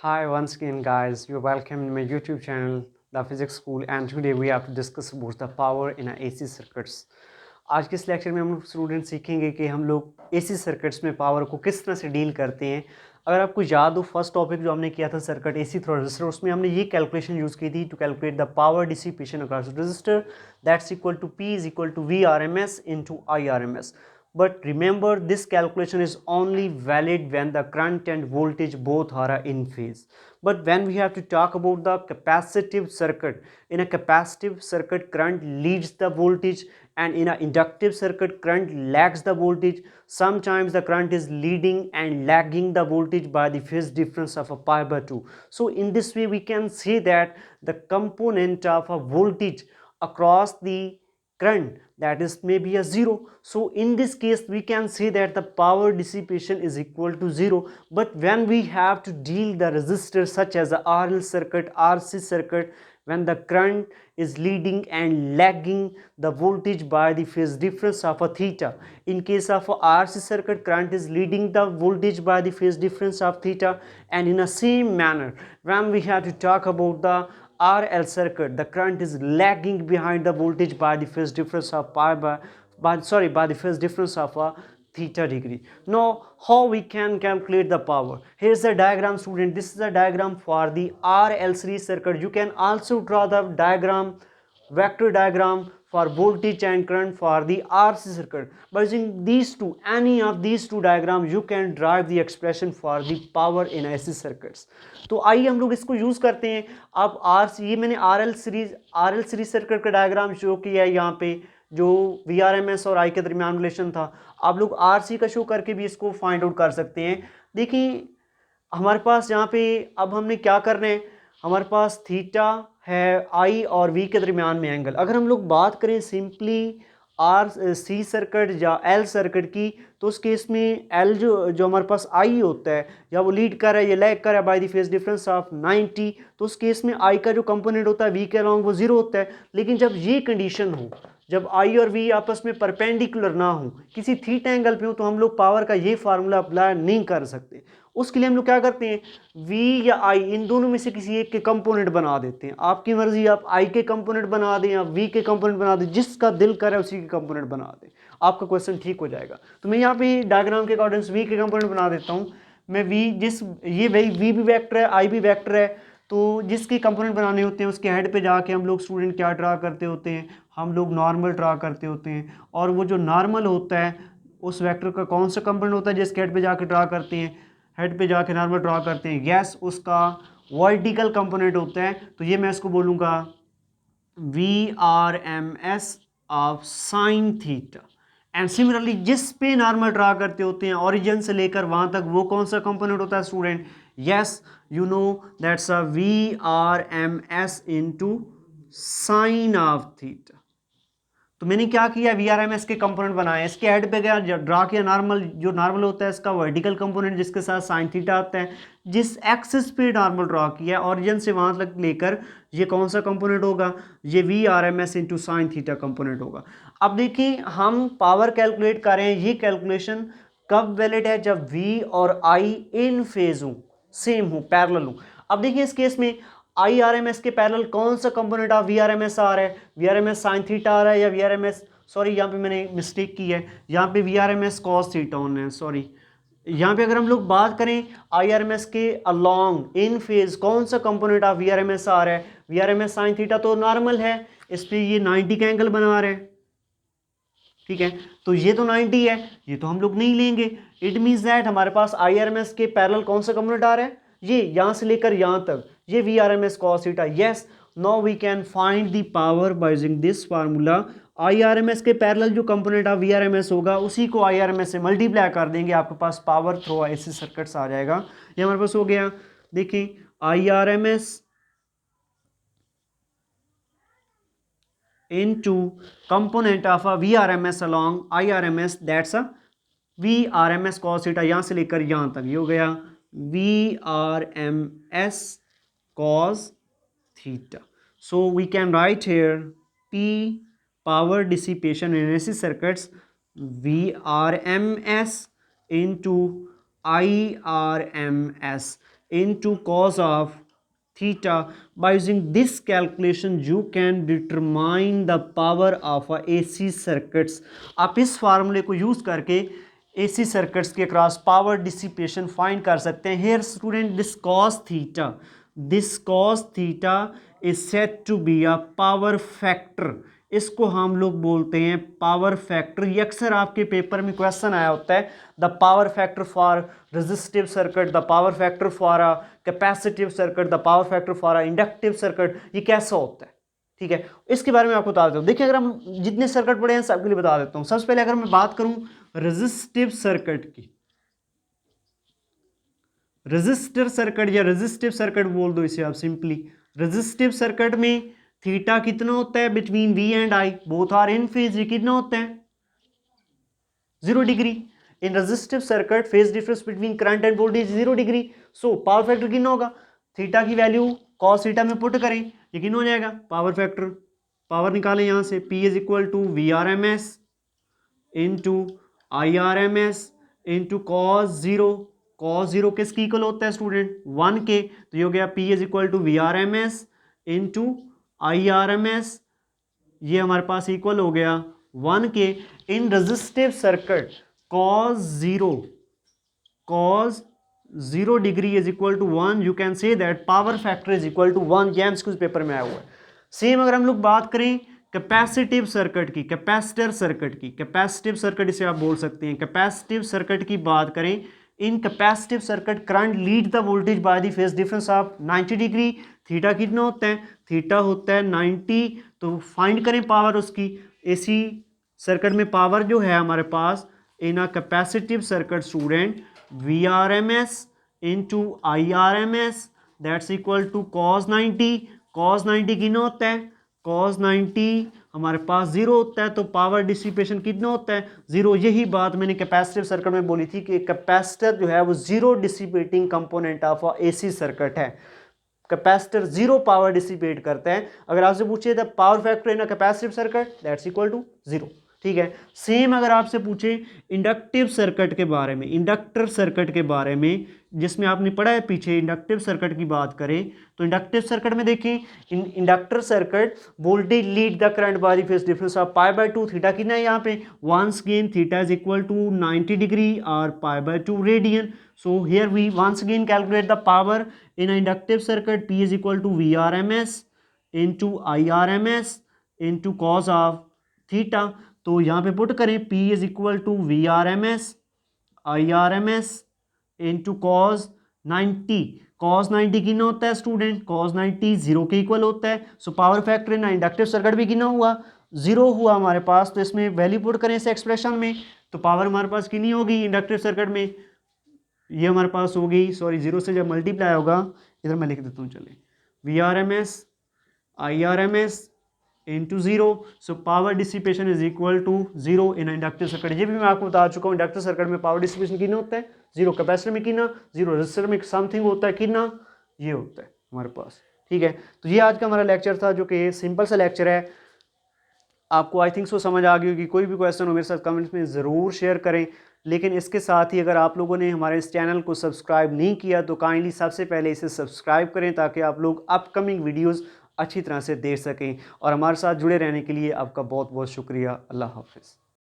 Hi, once again, guys. You're welcome in my YouTube channel, The Physics School, and today we have to discuss about the power in a AC circuits. आज के इस lecture में हम student सीखेंगे कि हम लोग AC circuits में पावर को किस तरह से डील करते हैं। अगर आपको याद हो, फर्स्ट टॉपिक जो हमने किया था सर्किट AC थ्रू रजिस्टर, उसमें हमने ये कैलकुलेशन यूज़ की थी to calculate the power dissipation across resistor, that's equal to P is equal to VRMS into IRMS. But remember, this calculation is only valid when the current and voltage both are in phase. But when we have to talk about the capacitive circuit, in a capacitive circuit current leads the voltage, and in an inductive circuit current lags the voltage. Sometimes the current is leading and lagging the voltage by the phase difference of a pi by 2. So in this way we can say that the component of a voltage across the current, that is maybe a 0. So in this case we can say that the power dissipation is equal to 0. But when we have to deal the resistors such as the RL circuit, RC circuit, when the current is leading and lagging the voltage by the phase difference of a theta. In case of a RC circuit, current is leading the voltage by the phase difference of theta, and in the same manner when we have to talk about the RL circuit, the current is lagging behind the voltage by the phase difference of pi by the phase difference of a theta degree. Now how we can calculate the power? Here's the diagram, student. This is a diagram for the RL series circuit. You can also draw the diagram, vector diagram for voltage and current for the RC circuit. By using these two, any of these two diagrams, you can derive the expression for the power in AC circuits. तो आइए हम लोग इसको use करते हैं. अब ये मैंने RL सीरीज सर्किट का डायग्राम शो किया है यहाँ पे, जो VRMS और I के दरमियान रिलेशन था. आप लोग RC का शो करके भी इसको फाइंड आउट कर सकते हैं. देखिए हमारे पास यहाँ पे अब हमने क्या करना है, हमारे पास थीटा है I और V के दरमियान में एंगल. अगर हम लोग बात करें सिंपली RC सर्किट या L सर्किट की, तो उस केस में L जो हमारे पास I होता है, या वो लीड कर रहा है या लैग कर रहा है bye the phase difference of 90, तो उस केस में I का जो कंपोनेंट होता है V के अलॉन्ग वो 0 होता है. लेकिन जब ये कंडीशन हो, जब I और V आपस में परपेंडिकुलर ना हो, किसी थीटा एंगल पे हो, तो हम लोग पावर का ये फार्मूला अप्लाई नहीं कर सकते. उसके लिए हम लोग क्या करते हैं, V या I इन दोनों में से किसी एक के कंपोनेंट बना देते हैं. आपकी मर्जी, आप I के कंपोनेंट बना दें या V के कंपोनेंट बना दें, जिसका दिल करे उसी के कंपोनेंट बना दें, आपका क्वेश्चन ठीक हो जाएगा. तो मैं यहाँ पे डायग्राम के अकॉर्डिंग V के कंपोनेंट बना देता हूँ. मैं ये भाई V भी वेक्टर है, I भी वेक्टर है, तो जिसके कंपोनेंट बनाने होते हैं उसके हेड पे जाके हम लोग स्टूडेंट क्या ड्रा करते होते हैं, हम लोग नॉर्मल ड्रा करते होते हैं. और वो जो नॉर्मल होता है उस वेक्टर का कौन सा कंपोनेंट होता है जिसके हेड पे जाके ड्रा करते हैं, हेड पे जाके नॉर्मल ड्रा करते हैं, यस उसका वर्टिकल कंपोनेंट होता है. तो ये मैं इसको बोलूँगा VRMS of sine theta. And similarly जिस पे नॉर्मल ड्रा करते होते हैं ओरिजिन से लेकर वहाँ तक, वो कौन सा कंपोनेंट होता है student, yes you know that's a VRMS into sine of theta. तो मैंने क्या किया, VRMS के कंपोनेंट बनाए, इसके हेड पे गया ड्रा किया नॉर्मल, जो नॉर्मल होता है इसका वर्टिकल कंपोनेंट जिसके साथ साइन थीटा आता है, जिस एक्सिस पे नॉर्मल ड्रा किया ओरिजिन से वहां तक लेकर, ये कौन सा कंपोनेंट होगा, ये VRMS into sine theta component होगा. अब देखिए हम पावर कैलकुलेट कर रहे हैं, ये कैलकुलेशन कब वैलिड है, जब V और I इन फेज हो, सेम हो, पैरेलल हो. अब देखिए इस केस में IRMS के पैरेलल कौन सा कंपोनेंट ऑफ VRMS आ रहा है, VRMS साइन थीटा आ रहा है या VRMS, सॉरी यहाँ पे मैंने मिस्टेक की है, यहाँ पे VRMS कॉस थीटा होना है, सॉरी. यहाँ पे अगर हम लोग बात करें IRMS के अलॉन्ग इन फेज कौन सा कंपोनेंट ऑफ VRMS आ रहा है, VRMS साइन थीटा तो नॉर्मल है, इस पर ये 90 का एंगल बना रहे हैं, ठीक है. तो ये तो 90 है, ये तो हम लोग नहीं लेंगे. इट मीन्स दैट हमारे पास IRMS के पैरेलल कौन सा कंपोनेंट आ रहा है, ये यहां से लेकर यहां तक, ये VRMS cos theta. Yes, now we can find the power by using this formula. IRMS के पैरेलल जो कंपोनेंट ऑफ VRMS होगा उसी को IRMS से मल्टीप्लाई कर देंगे, आपके पास पावर थ्रू AC सर्किट्स आ जाएगा. ये हमारे पास हो गया. देखिए IRMS into component of a VRMS along IRMS, that's a VRMS cos theta, यहां से लेकर यहां तक, ये हो गया VRMS cos theta. So we can write here P power dissipation in AC circuits VRMS into IRMS into cos of theta. By using this calculation you can determine the power of a AC circuits. आप इस फार्मूले को use करके AC circuits के cross power dissipation find कर सकते हैं. Here student, this cos theta is said to be a power factor. इसको हम लोग बोलते हैं पावर फैक्टर. ये अक्सर आपके पेपर में क्वेश्चन आया होता है, the power factor for resistive circuit, the power factor for a capacitive circuit, the power factor for a inductive circuit. ये कैसा होता है, ठीक है, इसके बारे में आपको बता देता हूँ. देखिए, अगर हम जितने सर्किट पढ़े हैं सबके लिए बता देता हूँ. सबसे पहले अगर मैं बात करूं रेजिस्टिव सर्किट की, रेजिस्टर सर्किट या रेजिस्टिव सर्किट बोल दो इसे आप सिंपली. रेजिस्टिव सर्किट में थीटा कितना होता है between V and I, both are in phase. ये कितना होता है 0 degree. In resistive circuit phase difference between current and voltage 0 degree. So power factor कितना होगा, थीटा की वैल्यू कॉस थीटा में पुट करें, ये कितना हो जाएगा पावर फैक्टर. पावर निकालें यहां से, P is equal to V R M S into I R M S into cos zero. Cos zero किसकी इक्वल होता है स्टूडेंट 1 के. तो ये हो गया P is equal to V R M S into I R M S. ये हमारे पास इक्वल हो गया 1 के. In resistive circuit cos 0 degree is equal to 1. You can say that power factor is equal to 1. ये MCQ paper में आया हुआ है. सेम अगर हम लोग बात करें कैपेसिटिव सर्किट की, कैपेसिटर सर्किट की, कैपेसिटिव सर्किट इसे आप बोल सकते हैं. कैपेसिटिव सर्किट की बात करें, in capacitive circuit current lead the voltage by the phase difference of 90 degree. Theta कितना होता है, थीटा होता है 90. तो फाइंड करें पावर उसकी. एसी सर्किट में पावर जो है हमारे पास in a capacitive circuit student V R M S into I R M S that's equal to cos 90. Cos 90 कितना होता है, कॉस 90 हमारे पास 0 होता है. तो पावर डिसिपेशन कितना होता है 0. यही बात मैंने कैपेसिटिव सर्किट में बोली थी कि कैपेसिटर जो है वो 0 dissipating component of AC circuit है. कैपेसिटर 0 पावर डिसिपेट करता है. अगर आपसे पूछे the power factor in a capacitive circuit that's equal to 0. ठीक है. सेम अगर आपसे पूछे इंडक्टिव सर्किट के बारे में, इंडक्टर सर्किट के बारे में जिसमें आपने पढ़ा है पीछे, इंडक्टिव सर्किट की बात करें तो इंडक्टिव सर्किट में देखें, inductor circuit voltage lead the current by the phase difference of π/2. Theta कितना है यहाँ पे, once again theta is equal to 90 degree और π/2 radian. So here we once again calculate the power in an inductive circuit. P is equal to VRMS into IRMS into cos of theta. तो यहाँ पे put करें P is equal to VRMS IRMS into cos 90. cos 90 कितना होता है student, cos 90 0 के equal होता है. सो पावर फैक्टर इन इंडक्टिव सर्किट भी कितना हुआ 0 हुआ हमारे पास. तो इसमें वैल्यू पुट करें इस एक्सप्रेशन में, तो पावर हमारे पास कितनी होगी इंडक्टिव सर्किट में, ये हमारे पास होगी, सॉरी 0 से जब मल्टीप्लाई होगा, इधर मैं लिख देता हूँ चले, V R M S I R M S into 0. So power dissipation is equal to 0 in inductive circuit. ये भी मैं आपको बता चुका हूँ, इंडक्टिव सर्किट में पावर डिसिपेशन कितना होता है 0, कैपेसिटर में कितना 0, रेजिस्टर में समथिंग होता है कितना, ये होता है हमारे पास. ठीक है. तो ये आज का हमारा लेक्चर था जो कि सिंपल सा लेक्चर है. आपको आई थिंक सो समझ आ गई होगी. कोई भी क्वेश्चन हो मेरे साथ कमेंट्स में ज़रूर शेयर करें. लेकिन इसके साथ ही अगर आप लोगों ने हमारे इस चैनल को सब्सक्राइब नहीं किया तो काइंडली सबसे पहले इसे सब्सक्राइब करें ताकि आप लोग अपकमिंग वीडियोस अच्छी तरह से देख सकें. और हमारे साथ जुड़े रहने के लिए आपका बहुत बहुत शुक्रिया. अल्लाह हाफिज़.